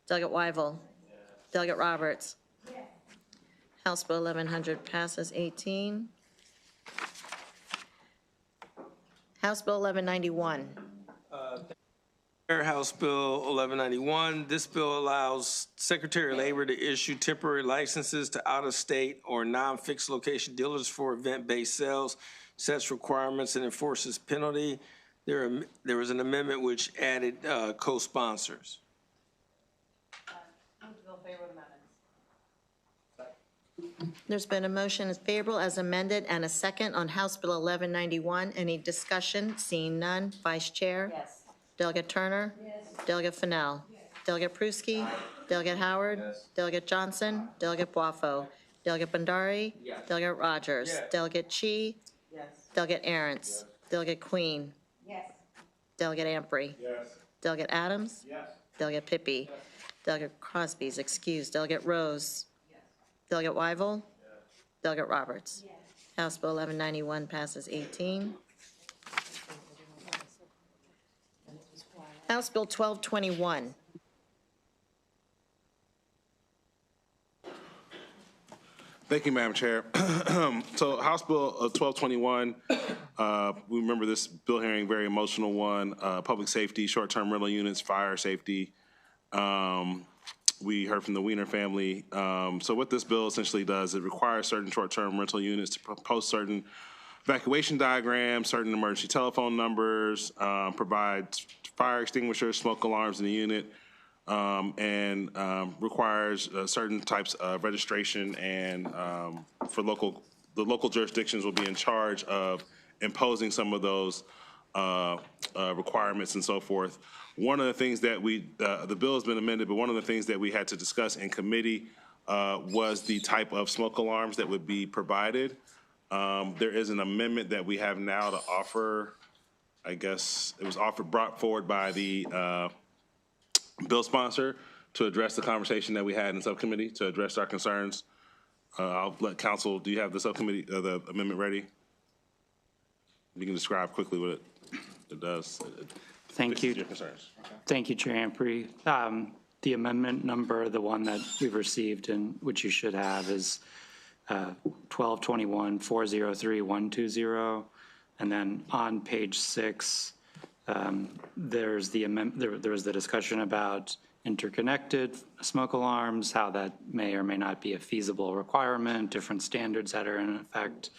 Delegate Weigel? Yes. Delegate Roberts? Yes. House Bill 1100 passes 18. House Bill 1191. House Bill 1191. This bill allows Secretary of Labor to issue temporary licenses to out-of-state or non-fixed location dealers for event-based sales, sets requirements, and enforces penalty. There was an amendment which added co-sponsors. There's been a motion as favorable as amended and a second on House Bill 1191. Any discussion? Seeing none. Vice Chair? Yes. Delegate Turner? Yes. Delegate Fennell? Yes. Delegate Pruski? Delegate Howard? Yes. Delegate Johnson? Delegate Boifo? Delegate Bandari? Yes. Delegate Rogers? Yes. Delegate Chi? Yes. Delegate Aaron's? Yes. Delegate Queen? Yes. Delegate Amprey? Yes. Delegate Adams? Yes. Delegate Pippy? Yes. Delegate Crosby's excused. Delegate Rose? Yes. Delegate Wyval? Yes. Delegate Roberts? Yes. House Bill 1191 passes 18. House Bill 1221. Thank you, Madam Chair. So House Bill 1221, we remember this bill hearing, very emotional one, public safety, short-term rental units, fire safety. We heard from the Wiener family. So what this bill essentially does, it requires certain short-term rental units to post certain evacuation diagrams, certain emergency telephone numbers, provide fire extinguishers, smoke alarms in the unit, and requires certain types of registration, and for the local jurisdictions will be in charge of imposing some of those requirements and so forth. One of the things that the bill has been amended, but one of the things that we had to discuss in committee was the type of smoke alarms that would be provided. There is an amendment that we have now to offer. I guess it was brought forward by the bill sponsor to address the conversation that we had in subcommittee, to address our concerns. I'll let council, do you have the subcommittee, the amendment ready? You can describe quickly what it does. Thank you. Your concerns. Thank you, Chair Amprey. The amendment number, the one that we've received and which you should have, is 1221-403-120. And then on page 6, there's the there was the discussion about interconnected smoke alarms, how that may or may not be a feasible requirement, different standards that are in effect.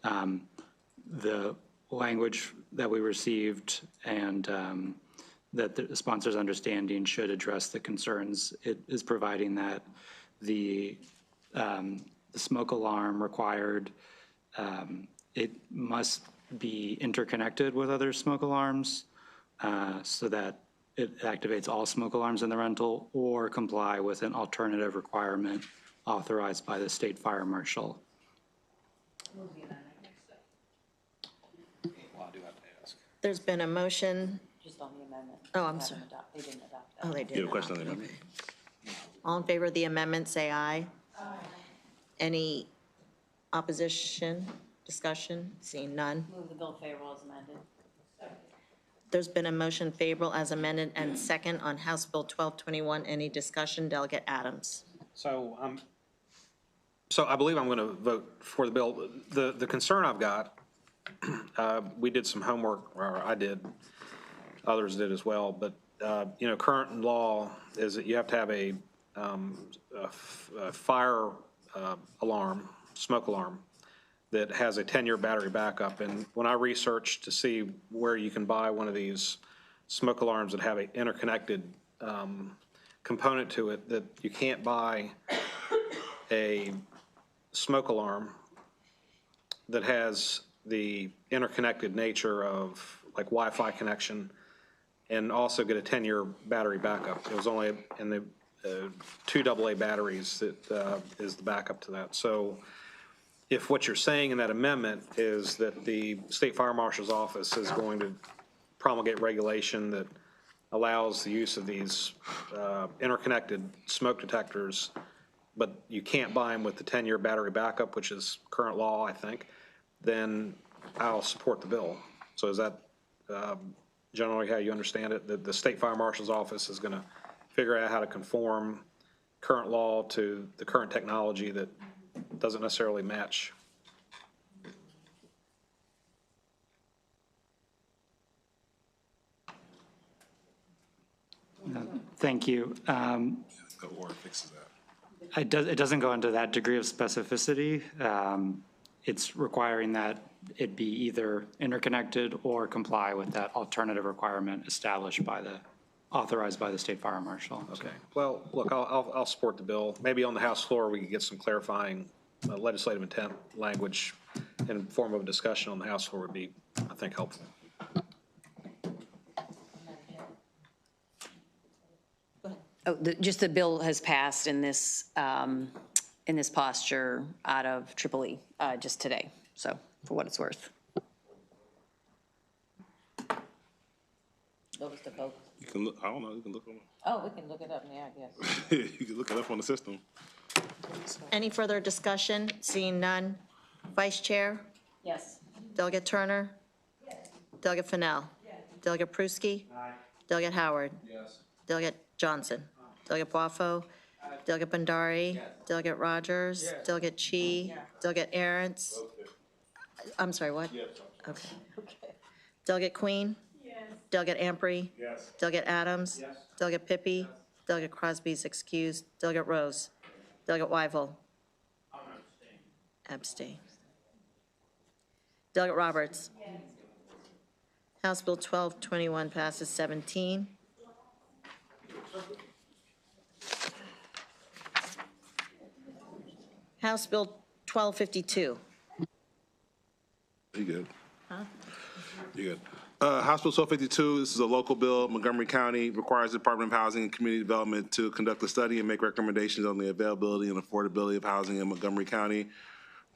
The language that we received and that the sponsor's understanding should address the concerns. It is providing that the smoke alarm required, it must be interconnected with other smoke alarms so that it activates all smoke alarms in the rental, or comply with an alternative requirement authorized by the state fire marshal. There's been a motion. Just on the amendment. Oh, I'm sorry. They didn't adopt that. Oh, they did. You have a question on the amendment? All in favor of the amendment, say aye. Aye. Any opposition, discussion? Seeing none. Move the bill favorable as amended. There's been a motion favorable as amended and second on House Bill 1221. Any discussion? Delegate Adams. So I believe I'm going to vote for the bill. The concern I've got, we did some homework, or I did, others did as well, but current law is that you have to have a fire alarm, smoke alarm, that has a 10-year battery backup. And when I researched to see where you can buy one of these smoke alarms that have an interconnected component to it, that you can't buy a smoke alarm that has the interconnected nature of like Wi-Fi connection and also get a 10-year battery backup. It was only in the 2 AA batteries that is the backup to that. So if what you're saying in that amendment is that the State Fire Marshal's Office is going to promulgate regulation that allows the use of these interconnected smoke detectors, but you can't buy them with the 10-year battery backup, which is current law, I think, then I'll support the bill. So is that generally how you understand it? That the State Fire Marshal's Office is going to figure out how to conform current law to the current technology that doesn't necessarily match. Thank you. Or fixes that. It doesn't go into that degree of specificity. it's requiring that it be either interconnected or comply with that alternative requirement established by authorized by the state fire marshal. Okay, well, look, I'll support the bill. Maybe on the House floor, we could get some clarifying legislative intent language in form of a discussion on the House floor would be, I think, helpful. Oh, just the bill has passed in this posture out of Tripoli just today, so for what it's worth. What was the vote? You can look, I don't know, you can look on, Oh, we can look it up now, I guess. you can look it up on the system. Any further discussion? Seeing none. Vice Chair? Yes. Delegate Turner? Delegate Fennell? Delegate Pruski? Delegate Howard? Delegate Johnson? Delegate Boifo? Delegate Bandari? Delegate Rogers? Delegate Chi? Delegate Aaron's? I'm sorry, what? Okay. Delegate Queen? Delegate Amprey? Delegate Adams? Delegate Pippy? Delegate Crosby's excused. Delegate Rose? Delegate Wyval? Abstain. Delegate Roberts? House Bill 1221 passes 17. House Bill 1252. You good? You good? House Bill 1252, this is a local bill. Montgomery County requires the Department of Housing and Community Development to conduct a study and make recommendations on the availability and affordability of housing in Montgomery County.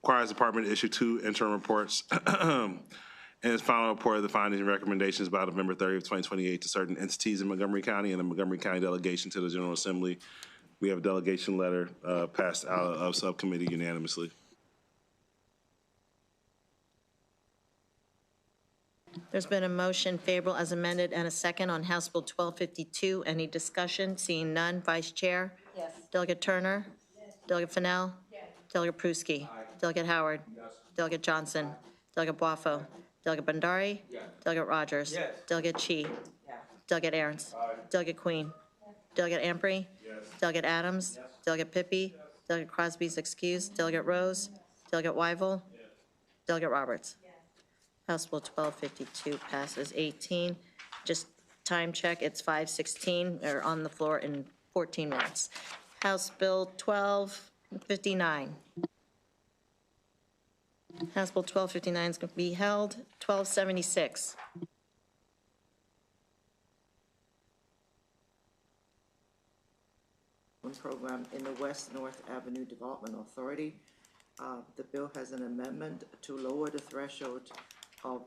Requires the department to issue 2 interim reports and its final report of the findings and recommendations by November 30th, 2028 to certain entities in Montgomery County and the Montgomery County delegation to the General Assembly. We have a delegation letter passed out of subcommittee unanimously. There's been a motion favorable as amended and a second on House Bill 1252. Any discussion? Seeing none. Vice Chair? Yes. Delegate Turner? Delegate Fennell? Delegate Pruski? Delegate Howard? Delegate Johnson? Delegate Boifo? Delegate Bandari? Delegate Rogers? Delegate Chi? Delegate Aaron's? Delegate Queen? Delegate Amprey? Delegate Adams? Delegate Pippy? Delegate Crosby's excused. Delegate Rose? Delegate Wyval? Delegate Roberts? House Bill 1252 passes 18. Just time check, it's 5:16. They're on the floor in 14 minutes. House Bill 1259. House Bill 1259 is going to be held. 1276. Program in the West North Avenue Development Authority. The bill has an amendment to lower the threshold of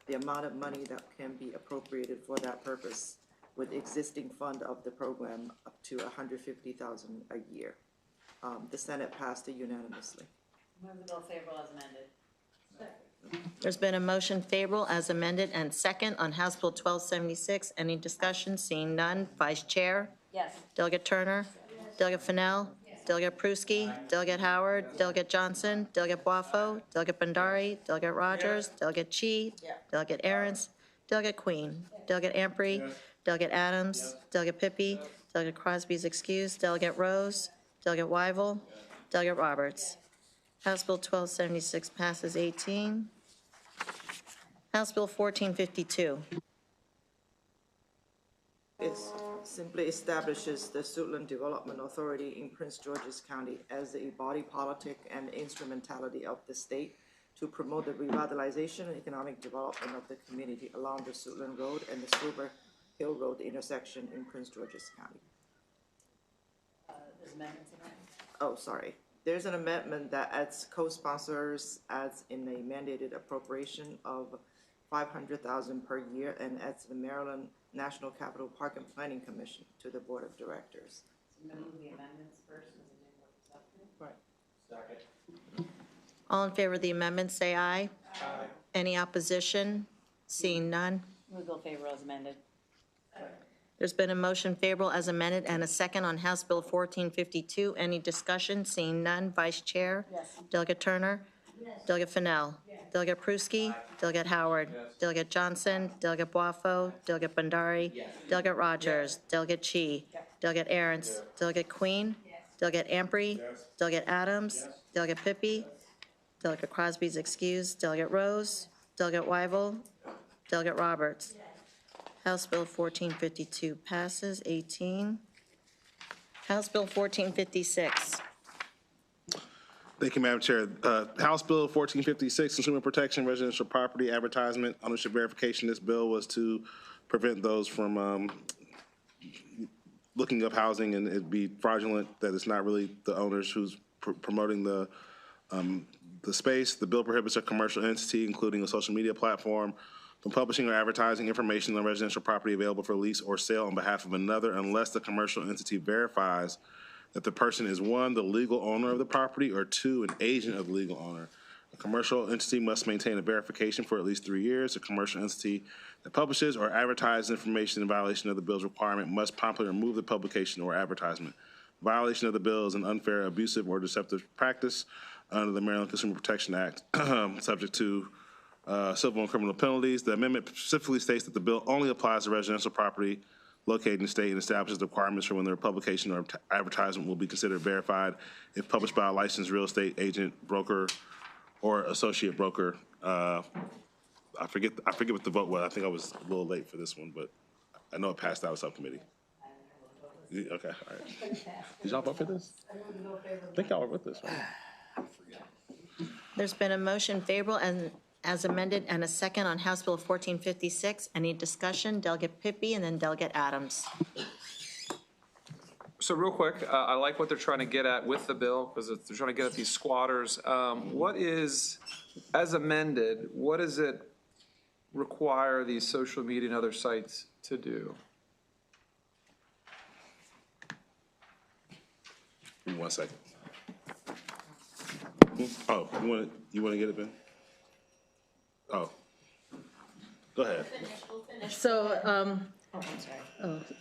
the amount of money that can be appropriated for that purpose with existing fund of the program up to $150,000 a year. The Senate passed it unanimously. Move the bill favorable as amended. There's been a motion favorable as amended and second on House Bill 1276. Any discussion? Seeing none. Vice Chair? Yes. Delegate Turner? Delegate Fennell? Delegate Pruski? Delegate Howard? Delegate Johnson? Delegate Boifo? Delegate Bandari? Delegate Rogers? Delegate Chi? Delegate Aaron's? Delegate Queen? Delegate Amprey? Delegate Adams? Delegate Pippy? Delegate Crosby's excused. Delegate Rose? Delegate Wyval? Delegate Roberts? House Bill 1276 passes 18. House Bill 1452. It simply establishes the Suitland Development Authority in Prince George's County as a body politic and instrumentality of the state to promote the revitalization and economic development of the community along the Suitland Road and the Silver Hill Road intersection in Prince George's County. There's amendments in there? Oh, sorry. There's an amendment that adds co-sponsors, adds in a mandated appropriation of $500,000 per year and adds the Maryland National Capital Park and Planning Commission to the Board of Directors. So I'm going to move the amendments first as a new work subcommittee. Right. Second. All in favor of the amendment, say aye. Aye. Any opposition? Seeing none. Move the bill favorable as amended. There's been a motion favorable as amended and a second on House Bill 1452. Any discussion? Seeing none. Vice Chair? Yes. Delegate Turner? Delegate Fennell? Delegate Pruski? Delegate Howard? Delegate Johnson? Delegate Boifo? Delegate Bandari? Delegate Rogers? Delegate Chi? Delegate Aaron's? Delegate Queen? Delegate Amprey? Delegate Adams? Delegate Pippy? Delegate Crosby is excused. Delegate Rose, Delegate Weigel, Delegate Roberts. House Bill 1452 passes, 18. House Bill 1456. Thank you, Madam Chair. House Bill 1456, Consumer Protection, Residential Property Advertisement, Ownership Verification. This bill was to prevent those from looking up housing and it be fraudulent, that it's not really the owners who's promoting the space. The bill prohibits a commercial entity, including a social media platform, from publishing or advertising information on residential property available for lease or sale on behalf of another unless the commercial entity verifies that the person is, one, the legal owner of the property, or two, an agent of the legal owner. A commercial entity must maintain a verification for at least 3 years. A commercial entity that publishes or advertises information in violation of the bill's requirement must promptly remove the publication or advertisement. Violation of the bill is an unfair, abusive, or deceptive practice under the Maryland Consumer Protection Act, subject to civil and criminal penalties. The amendment specifically states that the bill only applies to residential property located in the state and establishes the requirements for when their publication or advertisement will be considered verified if published by a licensed real estate agent, broker, or associate broker. I forget what the vote was. I think I was a little late for this one, but I know it passed out of subcommittee. Okay, all right. Did y'all vote for this? I think y'all were with this, right? There's been a motion favorable and as amended and a second on House Bill 1456. Any discussion? Delegate Pippy and then Delegate Adams. So real quick, I like what they're trying to get at with the bill, because they're trying to get at these squatters. What is, as amended, what does it require these social media and other sites to do? Give me 1 second. Oh, you want to get it, Ben? Oh, go ahead. So,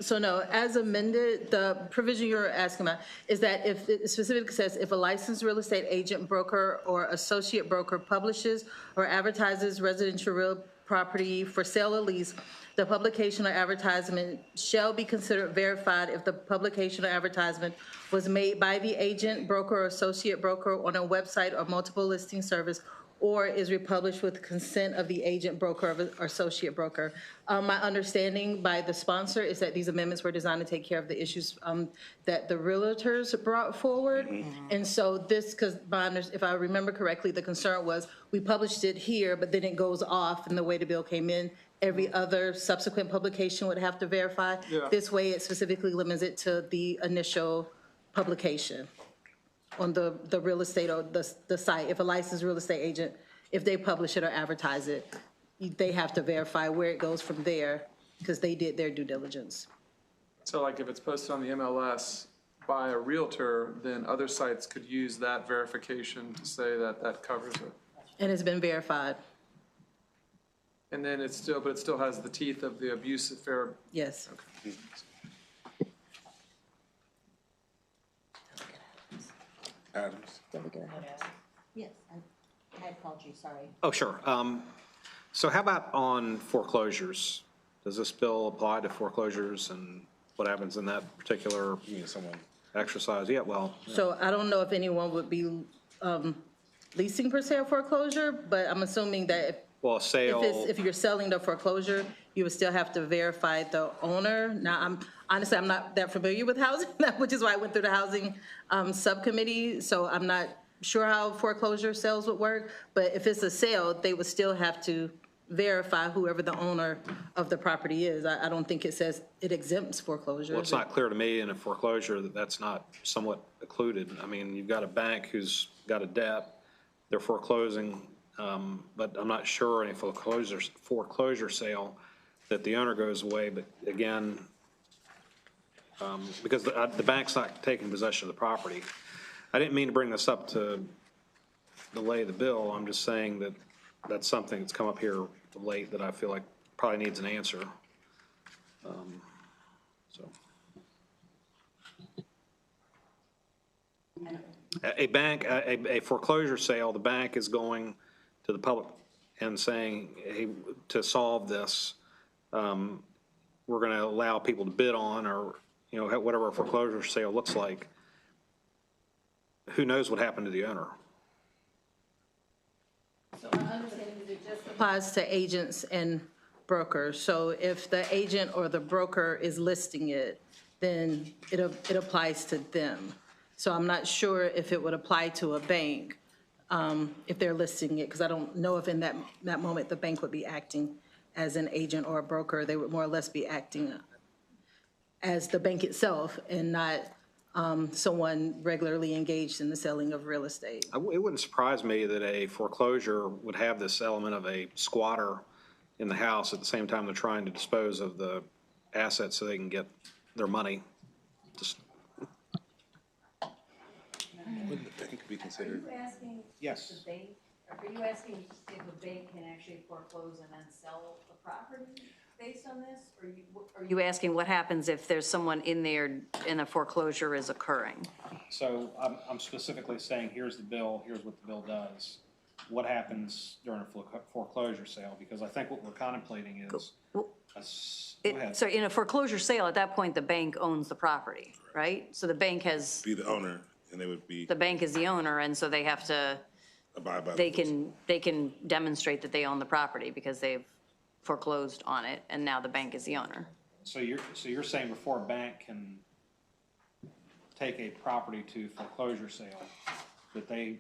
so no, as amended, the provision you're asking about is that if it specifically says if a licensed real estate agent, broker, or associate broker publishes or advertises residential real property for sale or lease, the publication or advertisement shall be considered verified if the publication or advertisement was made by the agent, broker, or associate broker on a website or multiple listing service, or is republished with consent of the agent, broker, or associate broker. My understanding by the sponsor is that these amendments were designed to take care of the issues that the realtors brought forward. And so this, because if I remember correctly, the concern was we published it here, but then it goes off, and the way the bill came in, every other subsequent publication would have to verify. Yeah. This way, it specifically limits it to the initial publication on the real estate or the site. If a licensed real estate agent, if they publish it or advertise it, they have to verify where it goes from there because they did their due diligence. So like if it's posted on the MLS by a realtor, then other sites could use that verification to say that that covers it. And it's been verified. And then it's still, but it still has the teeth of the abusive fair. Yes. Okay. Adams. Yes, I had called you, sorry. Oh, sure. So how about on foreclosures? Does this bill apply to foreclosures and what happens in that particular exercise? Yeah, well. So I don't know if anyone would be leasing per se a foreclosure, but I'm assuming that if Well, a sale. If you're selling the foreclosure, you would still have to verify the owner. Now, honestly, I'm not that familiar with housing, which is why I went through the housing subcommittee. So I'm not sure how foreclosure sales would work. But if it's a sale, they would still have to verify whoever the owner of the property is. I don't think it says it exempts foreclosure. Well, it's not clear to me in a foreclosure that that's not somewhat occluded. I mean, you've got a bank who's got a debt, they're foreclosing, but I'm not sure any foreclosure sale that the owner goes away. But again, because the bank's not taking possession of the property. I didn't mean to bring this up to delay the bill. I'm just saying that that's something that's come up here late that I feel like probably needs an answer. A bank, a foreclosure sale, the bank is going to the public and saying, hey, to solve this, we're going to allow people to bid on, or, you know, whatever a foreclosure sale looks like. Who knows what happened to the owner? So my understanding is it just applies to agents and brokers. So if the agent or the broker is listing it, then it applies to them. So I'm not sure if it would apply to a bank if they're listing it, because I don't know if in that moment the bank would be acting as an agent or a broker. They would more or less be acting as the bank itself and not someone regularly engaged in the selling of real estate. It wouldn't surprise me that a foreclosure would have this element of a squatter in the house at the same time they're trying to dispose of the assets so they can get their money. Just Would the bank be considered? Are you asking Yes. if the bank, are you asking if a bank can actually foreclose and then sell the property based on this? Or are you asking what happens if there's someone in there and a foreclosure is occurring? So I'm specifically saying, here's the bill, here's what the bill does. What happens during a foreclosure sale? Because I think what we're contemplating is. Go ahead. So in a foreclosure sale, at that point, the bank owns the property, right? So the bank has, Be the owner, and they would be the bank is the owner, and so they have to, abide by. they can demonstrate that they own the property because they've foreclosed on it, and now the bank is the owner. So you're saying before a bank can take a property to foreclosure sale, that they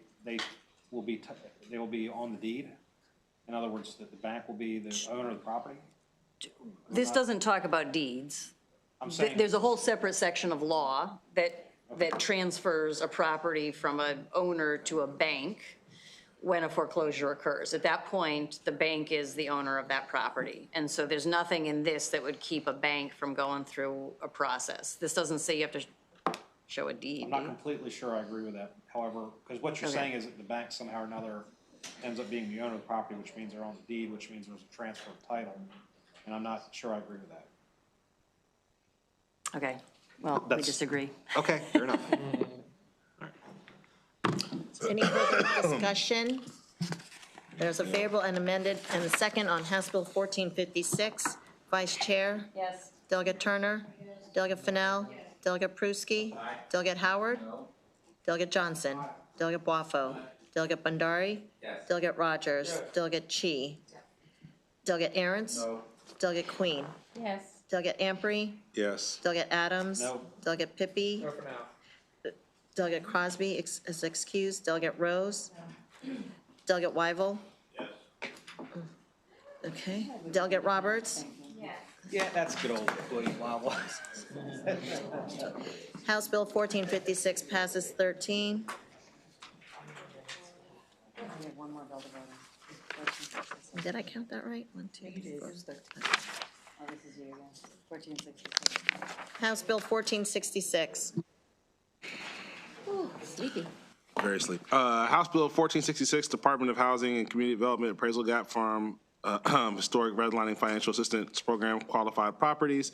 will be on the deed? In other words, that the bank will be the owner of the property? This doesn't talk about deeds. I'm saying. There's a whole separate section of law that transfers a property from an owner to a bank when a foreclosure occurs. At that point, the bank is the owner of that property. And so there's nothing in this that would keep a bank from going through a process. This doesn't say you have to show a deed. I'm not completely sure I agree with that. However, because what you're Okay. saying is that the bank somehow or another ends up being the owner of the property, which means they're on the deed, which means there's a transfer of title. And I'm not sure I agree with that. Okay, well, we disagree. Okay, fair enough. Any further discussion? There's a favorable and amended and a second on House Bill 1456. Vice Chair? Yes. Delegate Turner? Delegate Fennell? Delegate Pruski? Delegate Howard? Delegate Johnson? Delegate Boifo? Delegate Bandari? Delegate Rogers? Delegate Chi? Delegate Aaron's? Delegate Queen? Yes. Delegate Amprey? Yes. Delegate Adams? No. Delegate Pippy? For now. Delegate Crosby is excused. Delegate Rose? Delegate Wyval? Yes. Okay. Delegate Roberts? Yeah, that's good old William Wawa. House Bill 1456 passes 13. Did I count that right? 1, 2, 4. House Bill 1466. Sleepy. Very sleepy. House Bill 1466, Department of Housing and Community Development Appraisal Gap Farm Historic Redlining Financial Assistance Program Qualified Properties.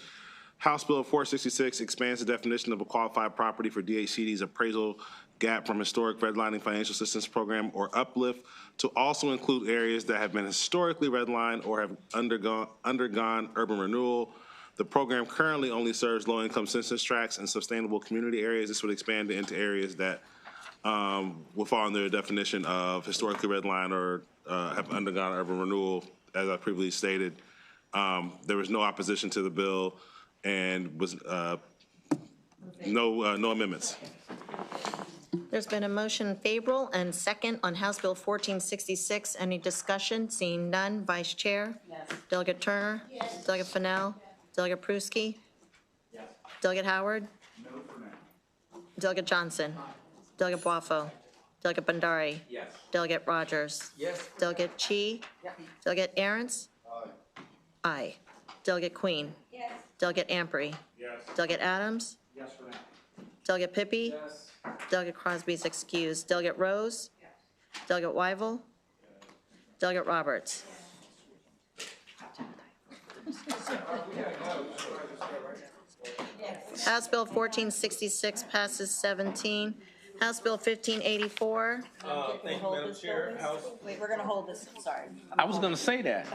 House Bill 466 expands the definition of a qualified property for DHCD's appraisal gap from Historic Redlining Financial Assistance Program or uplift to also include areas that have been historically redlined or have undergone urban renewal. The program currently only serves low-income census tracts and sustainable community areas. This would expand it into areas that will fall under the definition of historically redlined or have undergone urban renewal, as I previously stated. There was no opposition to the bill and was no amendments. There's been a motion favorable and second on House Bill 1466. Any discussion? Seeing none. Vice Chair? Yes. Delegate Turner? Yes. Delegate Fennell? Delegate Pruski? Yes. Delegate Howard? No for now. Delegate Johnson? Delegate Boifo? Delegate Bandari? Yes. Delegate Rogers? Yes. Delegate Chi? Yes. Delegate Aaron's? Aye. Aye. Delegate Queen? Yes. Delegate Amprey? Yes. Delegate Adams? Yes for now. Delegate Pippy? Yes. Delegate Crosby is excused. Delegate Rose? Yes. Delegate Wyval? Yes. Delegate Roberts? Yes. House Bill 1466 passes 17. House Bill 1584. Thank you, Madam Chair. Wait, we're going to hold this, sorry. I was going to say that.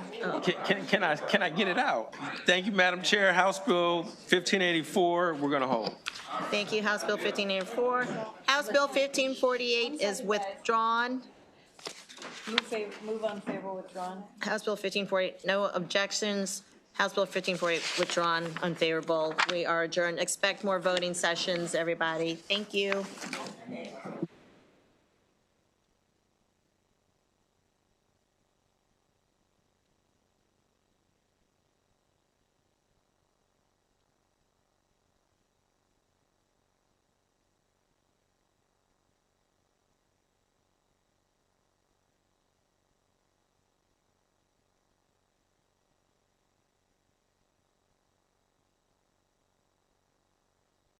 Can I get it out? Thank you, Madam Chair. House Bill 1584, we're going to hold. Thank you. House Bill 1584. House Bill 1548 is withdrawn. Move unfavorable, withdrawn. House Bill 1540, no objections. House Bill 1540 withdrawn, unfavorable. We are adjourned. Expect more voting sessions, everybody. Thank you.